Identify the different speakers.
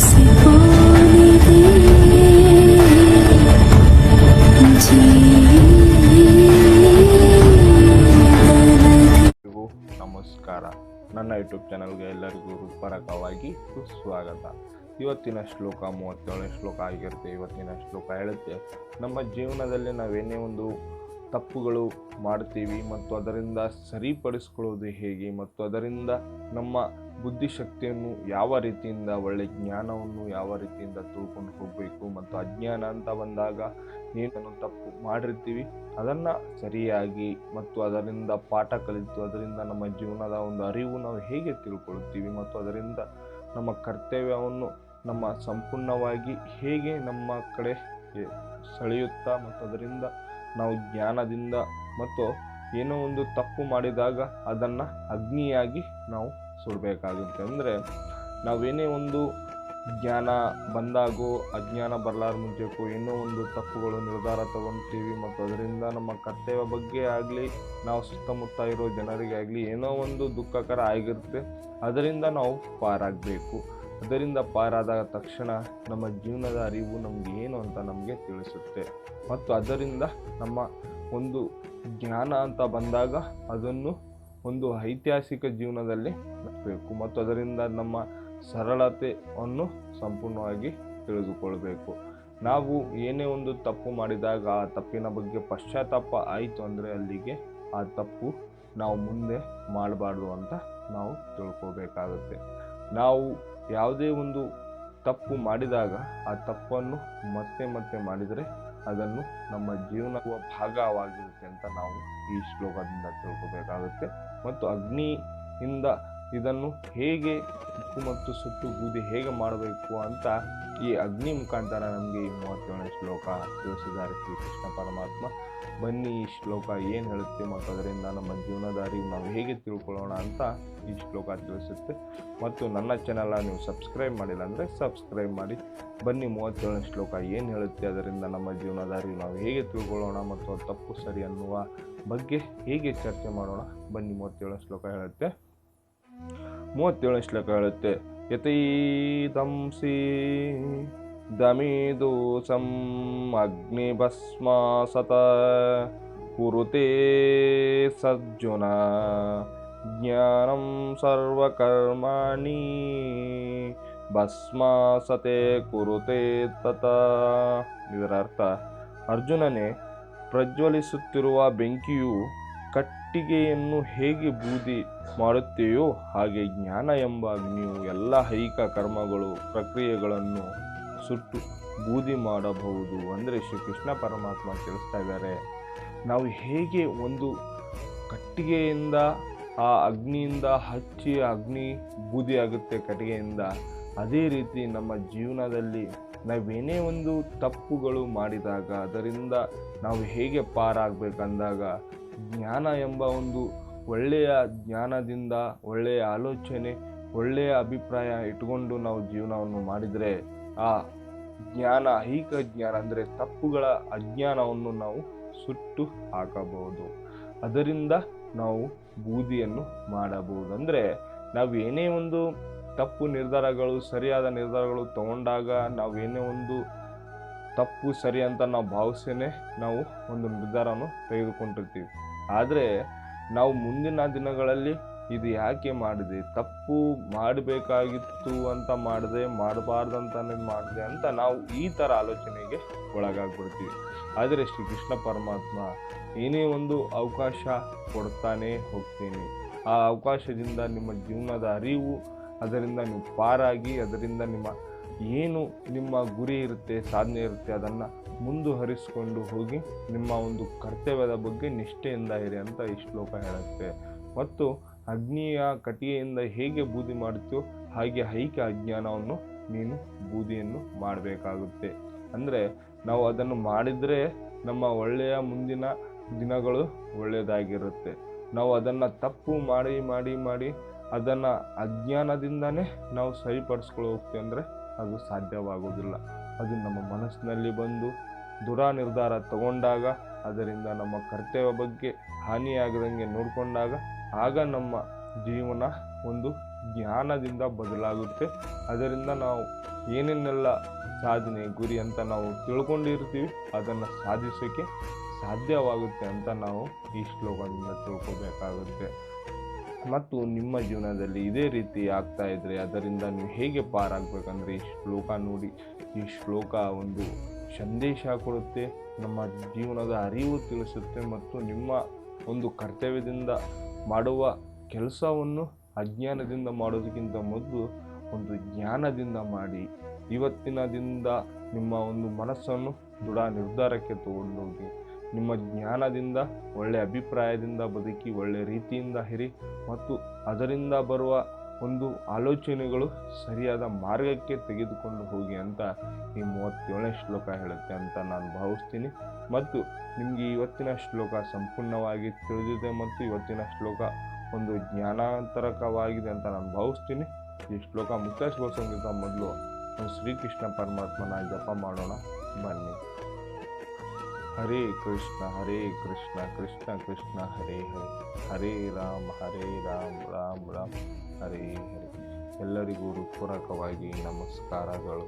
Speaker 1: ನಮಸ್ಕಾರ. ನನ್ನ ಯೂಟ್ಯೂಬ್ ಚಾನಲ್ಗೆ ಎಲ್ಲರಿಗೂ ಹೃತ್ಪೂರ್ವಕವಾಗಿ ಸುಸ್ವಾಗತ. ಇವತ್ತಿನ ಶ್ಲೋಕ 37ನೇ ಶ್ಲೋಕ ಆಗಿರುತ್ತೆ. ಇವತ್ತಿನ ಶ್ಲೋಕ ಹೇಳುತ್ತೆ, ನಮ್ಮ ಜೀವನದಲ್ಲಿ ನಾವೇನೇ ಒಂದು ತಪ್ಪುಗಳು ಮಾಡ್ತೀವಿ ಮತ್ತು ಅದರಿಂದ ಸರಿಪಡಿಸ್ಕೊಳ್ಳೋದು ಹೇಗೆ ಮತ್ತು ಅದರಿಂದ ನಮ್ಮ ಬುದ್ಧಿಶಕ್ತಿಯನ್ನು ಯಾವ ರೀತಿಯಿಂದ, ಒಳ್ಳೆ ಜ್ಞಾನವನ್ನು ಯಾವ ರೀತಿಯಿಂದ ತಿಳ್ಕೊಂಡು ಹೋಗಬೇಕು ಮತ್ತು ಅಜ್ಞಾನ ಅಂತ ಬಂದಾಗ ಏನನ್ನು ತಪ್ಪು ಮಾಡಿರ್ತೀವಿ ಅದನ್ನು ಸರಿಯಾಗಿ ಮತ್ತು ಅದರಿಂದ ಪಾಠ ಕಲಿತು ಅದರಿಂದ ನಮ್ಮ ಜೀವನದ ಒಂದು ಅರಿವು ನಾವು ಹೇಗೆ ತಿಳ್ಕೊಳ್ತೀವಿ ಮತ್ತು ಅದರಿಂದ ನಮ್ಮ ಕರ್ತವ್ಯವನ್ನು ನಮ್ಮ ಸಂಪೂರ್ಣವಾಗಿ ಹೇಗೆ ನಮ್ಮ ಕಡೆ ಸೆಳೆಯುತ್ತಾ ಮತ್ತು ಅದರಿಂದ ನಾವು ಜ್ಞಾನದಿಂದ ಮತ್ತು ಏನೋ ಒಂದು ತಪ್ಪು ಮಾಡಿದಾಗ ಅದನ್ನು ಅಗ್ನಿಯಾಗಿ ನಾವು ಸುಡಬೇಕಾಗುತ್ತೆ. ಅಂದರೆ ನಾವೇನೇ ಒಂದು ಜ್ಞಾನ ಬಂದಾಗೋ ಅಜ್ಞಾನ ಬರಲಾರ ಮುಂಚೆಗೂ ಏನೋ ಒಂದು ತಪ್ಪುಗಳು ನಿರ್ಧಾರ ತಗೊಳ್ತೀವಿ ಮತ್ತು ಅದರಿಂದ ನಮ್ಮ ಕರ್ತವ್ಯ ಬಗ್ಗೆ ಆಗಲಿ ನಾವು ಸುತ್ತಮುತ್ತ ಇರೋ ಜನರಿಗೆ ಆಗಲಿ ಏನೋ ಒಂದು ದುಃಖಕರ ಆಗಿರುತ್ತೆ. ಅದರಿಂದ ನಾವು ಪಾರಾಗಬೇಕು. ಅದರಿಂದ ಪಾರಾದ ತಕ್ಷಣ ನಮ್ಮ ಜೀವನದ ಅರಿವು ನಮಗೆ ಏನು ಅಂತ ನಮಗೆ ತಿಳಿಸುತ್ತೆ ಮತ್ತು ಅದರಿಂದ ನಮ್ಮ ಒಂದು ಜ್ಞಾನ ಅಂತ ಬಂದಾಗ ಅದನ್ನು ಒಂದು ಐತಿಹಾಸಿಕ ಜೀವನದಲ್ಲಿ ಬೇಕು ಮತ್ತು ಅದರಿಂದ ನಮ್ಮ ಸರಳತೆಯನ್ನು ಸಂಪೂರ್ಣವಾಗಿ ತಿಳಿದುಕೊಳ್ಬೇಕು. ನಾವು ಏನೇ ಒಂದು ತಪ್ಪು ಮಾಡಿದಾಗ ಆ ತಪ್ಪಿನ ಬಗ್ಗೆ ಪಶ್ಚಾತ್ತಾಪ ಆಯಿತು ಅಂದರೆ ಅಲ್ಲಿಗೆ ಆ ತಪ್ಪು ನಾವು ಮುಂದೆ ಮಾಡಬಾರ್ದು ಅಂತ ನಾವು ತಿಳ್ಕೋಬೇಕಾಗುತ್ತೆ. ನಾವು ಯಾವುದೇ ಒಂದು ತಪ್ಪು ಮಾಡಿದಾಗ ಆ ತಪ್ಪನ್ನು ಮತ್ತೆ ಮತ್ತೆ ಮಾಡಿದರೆ ಅದನ್ನು ನಮ್ಮ ಜೀವನದ ಭಾಗವಾಗಿರುತ್ತೆ ಅಂತ ನಾವು ಈ ಶ್ಲೋಕದಿಂದ ತಿಳ್ಕೋಬೇಕಾಗುತ್ತೆ. ಮತ್ತು ಅಗ್ನಿಯಿಂದ ಇದನ್ನು ಹೇಗೆ ಉಕ್ಕು ಮತ್ತು ಸುಟ್ಟು ಬೂದಿ ಹೇಗೆ ಮಾಡಬೇಕು ಅಂತ ಈ ಅಗ್ನಿ ಮುಖಾಂತರ ನಮಗೆ ಈ 37ನೇ ಶ್ಲೋಕ ತಿಳಿಸಿದ್ದಾರೆ ಶ್ರೀ ಕೃಷ್ಣ ಪರಮಾತ್ಮ. ಬನ್ನಿ ಈ ಶ್ಲೋಕ ಏನು ಹೇಳುತ್ತೆ ಮತ್ತು ಅದರಿಂದ ನಮ್ಮ ಜೀವನದ ಅರಿವು ನಾವು ಹೇಗೆ ತಿಳ್ಕೊಳ್ಳೋಣ ಅಂತ ಈ ಶ್ಲೋಕ ತಿಳಿಸುತ್ತೆ. ಮತ್ತು ನನ್ನ ಚಾನಲ್ನ ನೀವು ಸಬ್ಸ್ಕ್ರೈಬ್ ಮಾಡಿಲ್ಲ ಅಂದರೆ ಸಬ್ಸ್ಕ್ರೈಬ್ ಮಾಡಿ. ಬನ್ನಿ 37ನೇ ಶ್ಲೋಕ ಏನು ಹೇಳುತ್ತೆ, ಅದರಿಂದ ನಮ್ಮ ಜೀವನದ ಅರಿವು ನಾವು ಹೇಗೆ ತಿಳ್ಕೊಳ್ಳೋಣ ಮತ್ತು ತಪ್ಪು ಸರಿ ಅನ್ನುವ ಬಗ್ಗೆ ಹೇಗೆ ಚರ್ಚೆ ಮಾಡೋಣ. ಬನ್ನಿ 37ನೇ ಶ್ಲೋಕ ಹೇಳುತ್ತೆ. 37ನೇ ಶ್ಲೋಕ ಹೇಳುತ್ತೆ, ಯತೈದಂಸಿ ದಮಿದೋಸಂ ಅಗ್ನಿಭಸ್ಮಾಸತ ಕುರುತೆ ಸಜ್ಜುನ ಜ್ಞಾನಂ ಸರ್ವಕರ್ಮಾಣಿ ಭಸ್ಮಾಸತೆ ಕುರುತೆ ತತ. ಇದರ ಅರ್ಥ, ಅರ್ಜುನನೇ, ಪ್ರಜ್ವಲಿಸುತ್ತಿರುವ ಬೆಂಕಿಯು ಕಟ್ಟಿಗೆಯನ್ನು ಹೇಗೆ ಬೂದಿ ಮಾಡುತ್ತೆಯೋ ಹಾಗೆ ಜ್ಞಾನ ಎಂಬ ಅಗ್ನಿಯು ಎಲ್ಲ ಐಹಿಕ ಕರ್ಮಗಳು ಪ್ರಕ್ರಿಯೆಗಳನ್ನು ಸುಟ್ಟು ಬೂದಿ ಮಾಡಬಹುದು. ಅಂದರೆ ಶ್ರೀಕೃಷ್ಣ ಪರಮಾತ್ಮ ತಿಳಿಸ್ತಾ ಇದ್ದಾರೆ, ನಾವು ಹೇಗೆ ಒಂದು ಕಟ್ಟಿಗೆಯಿಂದ ಆ ಅಗ್ನಿಯಿಂದ ಹಚ್ಚಿ ಅಗ್ನಿ ಬೂದಿ ಆಗುತ್ತೆ ಕಟ್ಟಿಗೆಯಿಂದ, ಅದೇ ರೀತಿ ನಮ್ಮ ಜೀವನದಲ್ಲಿ ನಾವೇನೇ ಒಂದು ತಪ್ಪುಗಳು ಮಾಡಿದಾಗ ಅದರಿಂದ ನಾವು ಹೇಗೆ ಪಾರಾಗಬೇಕಂದಾಗ ಜ್ಞಾನ ಎಂಬ ಒಂದು ಒಳ್ಳೆಯ ಜ್ಞಾನದಿಂದ, ಒಳ್ಳೆಯ ಆಲೋಚನೆ, ಒಳ್ಳೆಯ ಅಭಿಪ್ರಾಯ ಇಟ್ಕೊಂಡು ನಾವು ಜೀವನವನ್ನು ಮಾಡಿದರೆ ಆ ಜ್ಞಾನ, ಐಹಿಕ ಜ್ಞಾನ ಅಂದರೆ ತಪ್ಪುಗಳ ಅಜ್ಞಾನವನ್ನು ನಾವು ಸುಟ್ಟು ಹಾಕಬಹುದು. ಅದರಿಂದ ನಾವು ಬೂದಿಯನ್ನು ಮಾಡಬಹುದು. ಅಂದರೆ ನಾವು ಏನೇ ಒಂದು ತಪ್ಪು ನಿರ್ಧಾರಗಳು, ಸರಿಯಾದ ನಿರ್ಧಾರಗಳು ತಗೊಂಡಾಗ ನಾವು ಏನೇ ಒಂದು ತಪ್ಪು ಸರಿ ಅಂತ ನಾವು ಭಾವಿಸೇನೆ ನಾವು ಒಂದು ನಿರ್ಧಾರವನ್ನು ತೆಗೆದುಕೊಂಡಿರ್ತೀವಿ. ಆದರೆ ನಾವು ಮುಂದಿನ ದಿನಗಳಲ್ಲಿ ಇದು ಯಾಕೆ ಮಾಡಿದೆ, ತಪ್ಪು ಮಾಡಬೇಕಾಗಿತ್ತು ಅಂತ ಮಾಡಿದೆ, ಮಾಡಬಾರ್ದಂತಾನೆ ಮಾಡಿದೆ ಅಂತ ನಾವು ಈ ಥರ ಆಲೋಚನೆಗೆ ಒಳಗಾಗ್ಬಿಡ್ತೀವಿ. ಆದರೆ ಶ್ರೀ ಕೃಷ್ಣ ಪರಮಾತ್ಮ ಏನೇ ಒಂದು ಅವಕಾಶ ಕೊಡ್ತಾನೆ ಹೋಗ್ತೀನಿ. ಆ ಅವಕಾಶದಿಂದ ನಿಮ್ಮ ಜೀವನದ ಅರಿವು, ಅದರಿಂದ ನೀವು ಪಾರಾಗಿ ಅದರಿಂದ ನಿಮ್ಮ ಗುರಿ ಇರುತ್ತೆ, ಸಾಧನೆ ಇರುತ್ತೆ, ಅದನ್ನು ಮುಂದುವರಿಸಿಕೊಂಡು ಹೋಗಿ ನಿಮ್ಮ ಒಂದು ಕರ್ತವ್ಯದ ಬಗ್ಗೆ ನಿಷ್ಠೆಯಿಂದ ಇರಿ ಅಂತ ಈ ಶ್ಲೋಕ ಹೇಳುತ್ತೆ. ಮತ್ತು ಅಗ್ನಿಯ ಕಟ್ಟಿಗೆಯಿಂದ ಹೇಗೆ ಬೂದಿ ಮಾಡ್ತೀವೋ ಹಾಗೆ ಐಹಿಕ ಅಜ್ಞಾನವನ್ನು ನೀನು ಬೂದಿಯನ್ನು ಮಾಡಬೇಕಾಗುತ್ತೆ. ಅಂದರೆ ನಾವು ಅದನ್ನು ಮಾಡಿದರೆ ನಮ್ಮ ಒಳ್ಳೆಯ ಮುಂದಿನ ದಿನಗಳು ಒಳ್ಳೆಯದಾಗಿರುತ್ತೆ. ನಾವು ಅದನ್ನು ತಪ್ಪು ಮಾಡಿ ಮಾಡಿ ಮಾಡಿ ಅದನ್ನು ಅಜ್ಞಾನದಿಂದನೇ ನಾವು ಸರಿಪಡಿಸ್ಕೊಂಡು ಹೋಗ್ತೀವಿ ಅಂದರೆ ಅದು ಸಾಧ್ಯವಾಗೋದಿಲ್ಲ. ಅದು ನಮ್ಮ ಮನಸ್ಸಿನಲ್ಲಿ ಬಂದು ದುರಾ ನಿರ್ಧಾರ ತಗೊಂಡಾಗ, ಅದರಿಂದ ನಮ್ಮ ಕರ್ತವ್ಯ ಬಗ್ಗೆ ಹಾನಿಯಾಗದಂಗೆ ನೋಡಿಕೊಂಡಾಗ ಆಗ ನಮ್ಮ ಜೀವನ ಒಂದು ಜ್ಞಾನದಿಂದ ಬದಲಾಗುತ್ತೆ. ಅದರಿಂದ ನಾವು ಏನೇನೆಲ್ಲ ಸಾಧನೆ ಗುರಿ ಅಂತ ನಾವು ತಿಳ್ಕೊಂಡಿರ್ತೀವಿ ಅದನ್ನು ಸಾಧಿಸೋಕ್ಕೆ ಸಾಧ್ಯವಾಗುತ್ತೆ ಅಂತ ನಾವು ಈ ಶ್ಲೋಕದಿಂದ ತಿಳ್ಕೊಬೇಕಾಗುತ್ತೆ. ಮತ್ತು ನಿಮ್ಮ ಜೀವನದಲ್ಲಿ ಇದೇ ರೀತಿ ಆಗ್ತಾ ಇದ್ದರೆ ಅದರಿಂದ ನೀವು ಹೇಗೆ ಪಾರಾಗಬೇಕಂದ್ರೆ ಈ ಶ್ಲೋಕ ನೋಡಿ. ಈ ಶ್ಲೋಕ ಒಂದು ಸಂದೇಶ ಕೊಡುತ್ತೆ, ನಮ್ಮ ಜೀವನದ ಅರಿವು ತಿಳಿಸುತ್ತೆ ಮತ್ತು ನಿಮ್ಮ ಒಂದು ಕರ್ತವ್ಯದಿಂದ ಮಾಡುವ ಕೆಲಸವನ್ನು ಅಜ್ಞಾನದಿಂದ ಮಾಡೋದಕ್ಕಿಂತ ಮೊದಲು ಒಂದು ಜ್ಞಾನದಿಂದ ಮಾಡಿ. ಇವತ್ತಿನದಿಂದ ನಿಮ್ಮ ಒಂದು ಮನಸ್ಸನ್ನು ದೃಢ ನಿರ್ಧಾರಕ್ಕೆ ತಗೊಂಡೋಗಿ ನಿಮ್ಮ ಜ್ಞಾನದಿಂದ ಒಳ್ಳೆಯ ಅಭಿಪ್ರಾಯದಿಂದ ಬದುಕಿ ಒಳ್ಳೆಯ ರೀತಿಯಿಂದ ಇರಿ ಮತ್ತು ಅದರಿಂದ ಬರುವ ಒಂದು ಆಲೋಚನೆಗಳು ಸರಿಯಾದ ಮಾರ್ಗಕ್ಕೆ ತೆಗೆದುಕೊಂಡು ಹೋಗಿ ಅಂತ ಈ 37ನೇ ಶ್ಲೋಕ ಹೇಳುತ್ತೆ ಅಂತ ನಾನು ಭಾವಿಸ್ತೀನಿ. ಮತ್ತು ನಿಮಗೆ ಇವತ್ತಿನ ಶ್ಲೋಕ ಸಂಪೂರ್ಣವಾಗಿ ತಿಳಿದಿದೆ ಮತ್ತು ಇವತ್ತಿನ ಶ್ಲೋಕ ಒಂದು ಜ್ಞಾನಾಂತರಕವಾಗಿದೆ ಅಂತ ನಾನು ಭಾವಿಸ್ತೀನಿ. ಈ ಶ್ಲೋಕ ಮುಕ್ತಾಯಗೊಳಿಸೋಕ್ಕಿಂತ ಮೊದಲು ಶ್ರೀಕೃಷ್ಣ ಪರಮಾತ್ಮನ ಜಪ ಮಾಡೋಣ ಬನ್ನಿ. ಹರೇ ಕೃಷ್ಣ ಕೃಷ್ಣ ಕೃಷ್ಣ ಹರೇ ಹರೇ, ಹರೇ ರಾಮ ರಾಮ ರಾಮ ಹರೇ ಹರೇ. ಎಲ್ಲರಿಗೂ ಹೃತ್ಪೂರ್ವಕವಾಗಿ ನಮಸ್ಕಾರಗಳು.